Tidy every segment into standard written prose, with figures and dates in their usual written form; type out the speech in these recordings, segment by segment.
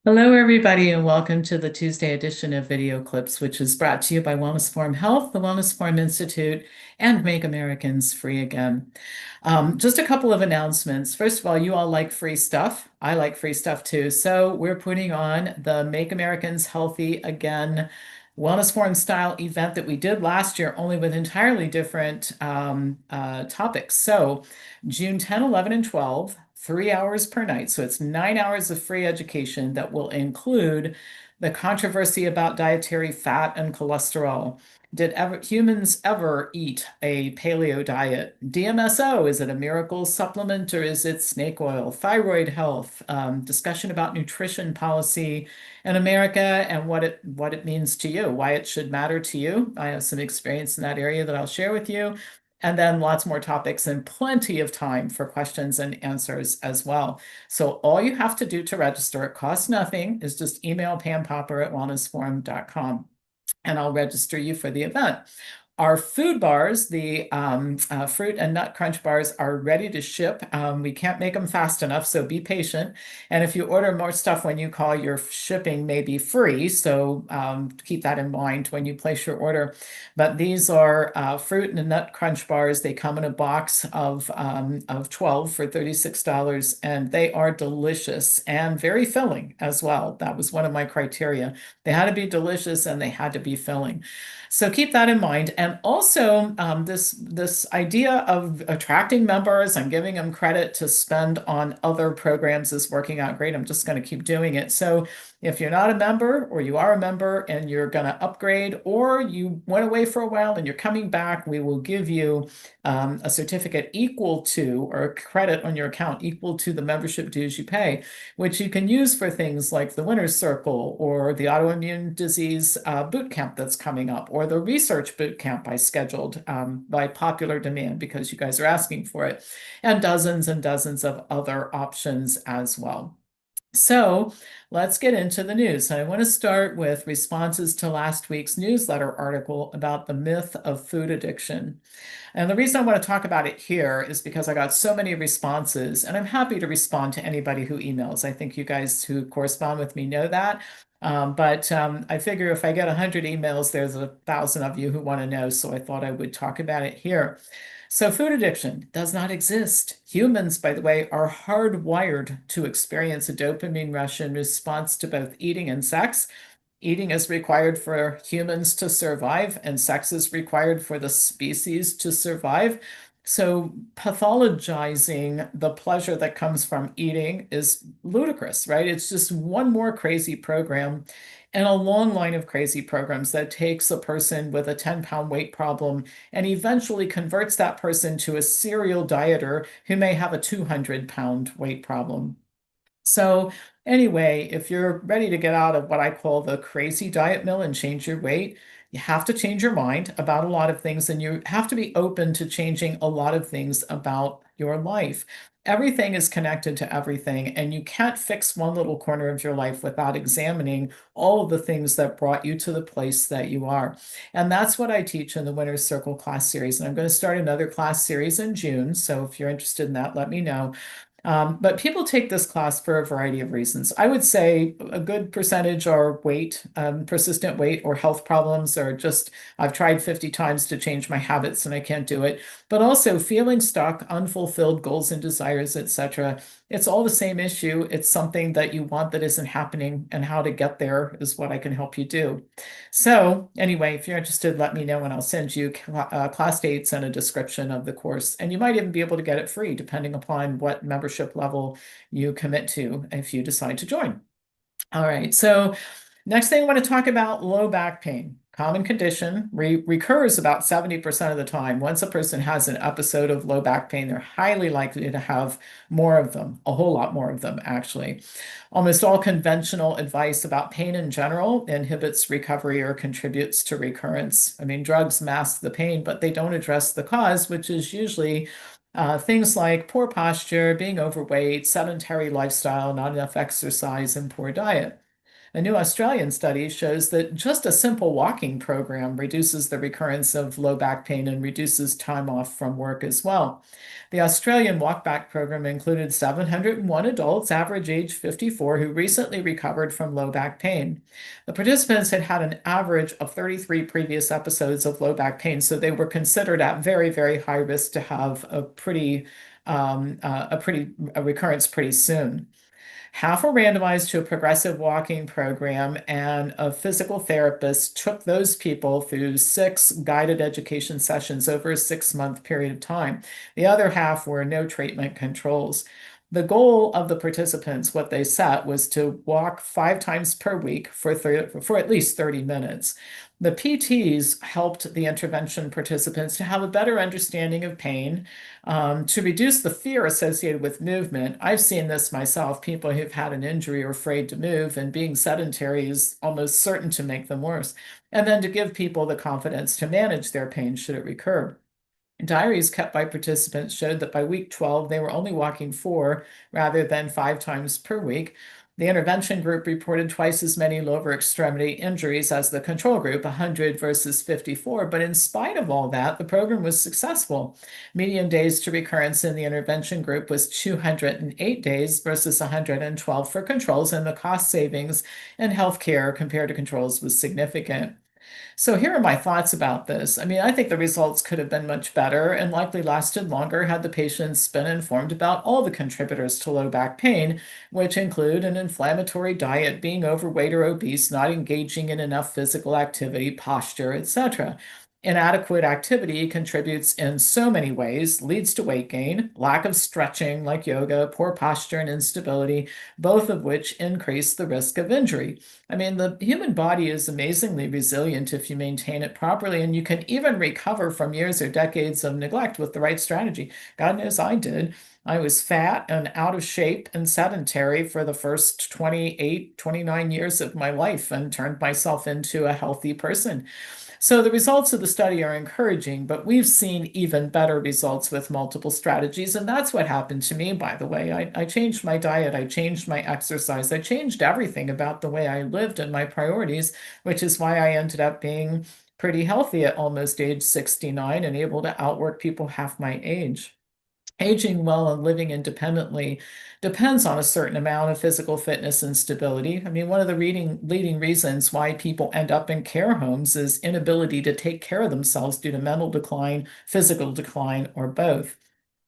Hello, everybody, and welcome to the Tuesday edition of Video Clips, which is brought to you by Wellness Forum Health, the Wellness Forum Institute, and Make Americans Free Again. Just a couple of announcements. First of all, you all like free stuff. I like free stuff too. So we're putting on the Make Americans Healthy Again Wellness Forum style event that we did last year, only with entirely different topics. So June 10, 11, and 12. 3 hours per night. So it's 9 hours of free education that will include the controversy about dietary fat and cholesterol. Did humans ever eat a paleo diet? DMSO, is it a miracle supplement or is it snake oil? Thyroid health, discussion about nutrition policy in America and what it means to you, why it should matter to you. I have some experience in that area that I'll share with you. And then lots more topics and plenty of time for questions and answers as well. So all you have to do to register, it costs nothing, is just email Pam Popper at wellnessforum.com and I'll register you for the event. Our food bars, the fruit and nut crunch bars, are ready to ship. We can't make them fast enough, so be patient. And if you order more stuff when you call, your shipping may be free. So keep that in mind when you place your order. But these are fruit and nut crunch bars. They come in a box of 12 for $36, and they are delicious and very filling as well. That was one of my criteria. They had to be delicious and they had to be filling. So keep that in mind. And also this idea of attracting members and giving them credit to spend on other programs is working out great. I'm just going to keep doing it. So if you're not a member or you are a member and you're going to upgrade or you went away for a while and you're coming back, we will give you a certificate equal to or a credit on your account equal to the membership dues you pay, which you can use for things like the Winner's Circle or the autoimmune disease boot camp that's coming up or the research boot camp I scheduled by popular demand because you guys are asking for it, and dozens of other options as well. So let's get into the news. I want to start with responses to last week's newsletter article about the myth of food addiction. And the reason I want to talk about it here is because I got so many responses, and I'm happy to respond to anybody who emails. I think you guys who correspond with me know that. But I figure if I get 100 emails, there's 1,000 of you who want to know, so I thought I would talk about it here. So food addiction does not exist. Humans, by the way, are hardwired to experience a dopamine rush in response to both eating and sex. Eating is required for humans to survive, and sex is required for the species to survive. So pathologizing the pleasure that comes from eating is ludicrous, right? It's just one more crazy program and a long line of crazy programs that takes a person with a 10-pound weight problem and eventually converts that person to a serial dieter who may have a 200-pound weight problem. So anyway, if you're ready to get out of what I call the crazy diet mill and change your weight, you have to change your mind about a lot of things, and you have to be open to changing a lot of things about your life. Everything is connected to everything, and you can't fix one little corner of your life without examining all of the things that brought you to the place that you are. And that's what I teach in the Winner's Circle class series. And I'm going to start another class series in June. So if you're interested in that, let me know. But people take this class for a variety of reasons. I would say a good percentage are weight, persistent weight or health problems, or just I've tried 50 times to change my habits and I can't do it. But also feeling stuck, unfulfilled goals and desires, etc. It's all the same issue. It's something that you want that isn't happening, and how to get there is what I can help you do. So anyway, if you're interested, let me know and I'll send you class dates and a description of the course. And you might even be able to get it free depending upon what membership level you commit to if you decide to join. All right, so next thing I want to talk about low back pain. Common condition, recurs about 70% of the time. Once a person has an episode of low back pain, they're highly likely to have more of them, a whole lot more of them, actually. Almost all conventional advice about pain in general inhibits recovery or contributes to recurrence. I mean, drugs mask the pain, but they don't address the cause, which is usually things like poor posture, being overweight, sedentary lifestyle, not enough exercise, and poor diet. A new Australian study shows that just a simple walking program reduces the recurrence of low back pain and reduces time off from work as well. The Australian Walk Back program included 701 adults, average age 54, who recently recovered from low back pain. The participants had had an average of 33 previous episodes of low back pain, so they were considered at very, very high risk to have a recurrence pretty soon. Half were randomized to a progressive walking program, and a physical therapist took those people through 6 guided education sessions over a 6-month period of time. The other half were no treatment controls. The goal of the participants, what they set, was to walk 5 times per week for at least 30 minutes. The PTs helped the intervention participants to have a better understanding of pain, to reduce the fear associated with movement. I've seen this myself, people who've had an injury or afraid to move, and being sedentary is almost certain to make them worse. And then to give people the confidence to manage their pain should it recur. Diaries kept by participants showed that by week 12, they were only walking 4 rather than 5 times per week. The intervention group reported twice as many lower extremity injuries as the control group, 100 versus 54. But in spite of all that, the program was successful. Median days to recurrence in the intervention group was 208 days versus 112 for controls, and the cost savings in healthcare compared to controls was significant. So here are my thoughts about this. I mean, I think the results could have been much better and likely lasted longer had the patients been informed about all the contributors to low back pain, which include an inflammatory diet, being overweight or obese, not engaging in enough physical activity, posture, etc. Inadequate activity contributes in so many ways, leads to weight gain, lack of stretching like yoga, poor posture, and instability, both of which increase the risk of injury. I mean, the human body is amazingly resilient if you maintain it properly, and you can even recover from years or decades of neglect with the right strategy. God knows I did. I was fat and out of shape and sedentary for the first 28, 29 years of my life and turned myself into a healthy person. So the results of the study are encouraging, but we've seen even better results with multiple strategies. And that's what happened to me, by the way. I changed my diet, I changed my exercise, I changed everything about the way I lived and my priorities, which is why I ended up being pretty healthy at almost age 69 and able to outwork people half my age. Aging well and living independently depends on a certain amount of physical fitness and stability. I mean, one of the leading reasons why people end up in care homes is inability to take care of themselves due to mental decline, physical decline, or both.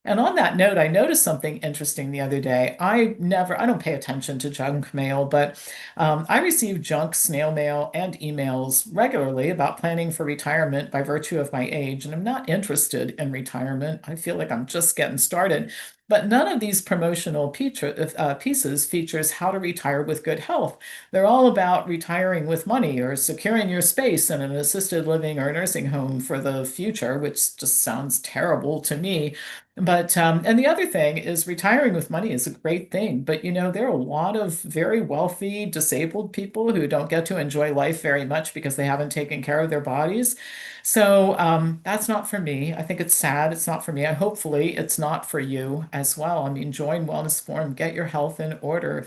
And on that note, I noticed something interesting the other day. I don't pay attention to junk mail, but I receive junk snail mail and emails regularly about planning for retirement by virtue of my age. And I'm not interested in retirement. I feel like I'm just getting started. But none of these promotional pieces features how to retire with good health. They're all about retiring with money or securing your space in an assisted living or nursing home for the future, which just sounds terrible to me. But and the other thing is retiring with money is a great thing. But there are a lot of very wealthy disabled people who don't get to enjoy life very much because they haven't taken care of their bodies. So that's not for me. I think it's sad. It's not for me. Hopefully it's not for you as well. I mean, join Wellness Forum, get your health in order.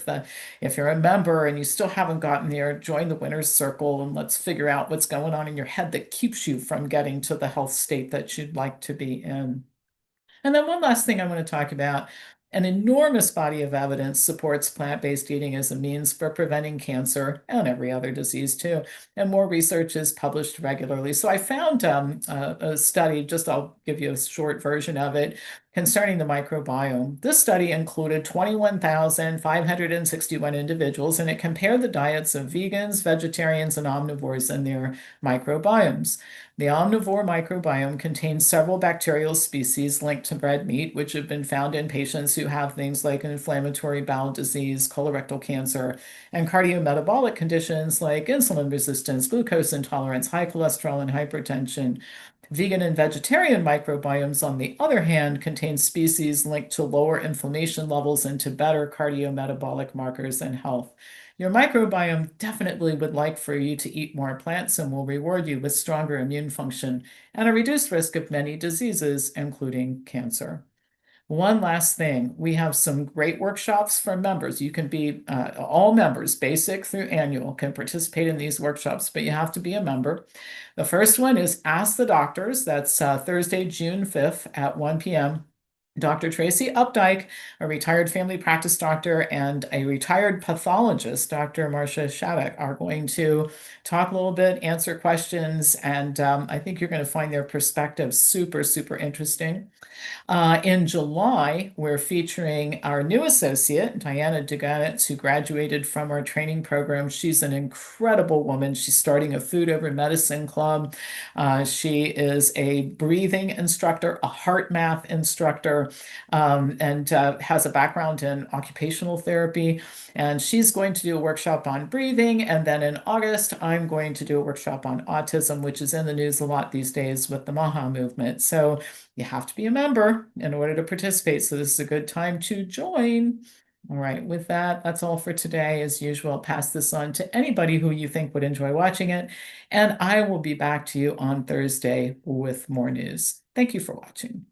If you're a member and you still haven't gotten there, join the winner's circle and let's figure out what's going on in your head that keeps you from getting to the health state that you'd like to be in. And then one last thing I want to talk about. An enormous body of evidence supports plant-based eating as a means for preventing cancer and every other disease too. And more research is published regularly. So I found a study, I'll give you a short version of it, concerning the microbiome. This study included 21,561 individuals, and it compared the diets of vegans, vegetarians, and omnivores and their microbiomes. The omnivore microbiome contains several bacterial species linked to red meat, which have been found in patients who have things like inflammatory bowel disease, colorectal cancer, and cardiometabolic conditions like insulin resistance, glucose intolerance, high cholesterol, and hypertension. Vegan and vegetarian microbiomes, on the other hand, contain species linked to lower inflammation levels and to better cardiometabolic markers and health. Your microbiome definitely would like for you to eat more plants and will reward you with stronger immune function and a reduced risk of many diseases, including cancer. One last thing, we have some great workshops for members. You can be all members, basic through annual, can participate in these workshops, but you have to be a member. The first one is Ask the Doctors. That's Thursday, June 5th at 1 p.m. Dr. Tracy Updike, a retired family practice doctor, and a retired pathologist, Dr. Marcia Shabak, are going to talk a little bit, answer questions, and I think you're going to find their perspective super, super interesting. In July, we're featuring our new associate, Diana Duganitz, who graduated from our training program. She's an incredible woman. She's starting a food over medicine club. She is a breathing instructor, a heart math instructor, and has a background in occupational therapy. And she's going to do a workshop on breathing. And then in August, I'm going to do a workshop on autism, which is in the news a lot these days with the MAHA movement. So you have to be a member in order to participate. So this is a good time to join. All right, with that, that's all for today. As usual, I'll pass this on to anybody who you think would enjoy watching it. And I will be back to you on Thursday with more news. Thank you for watching.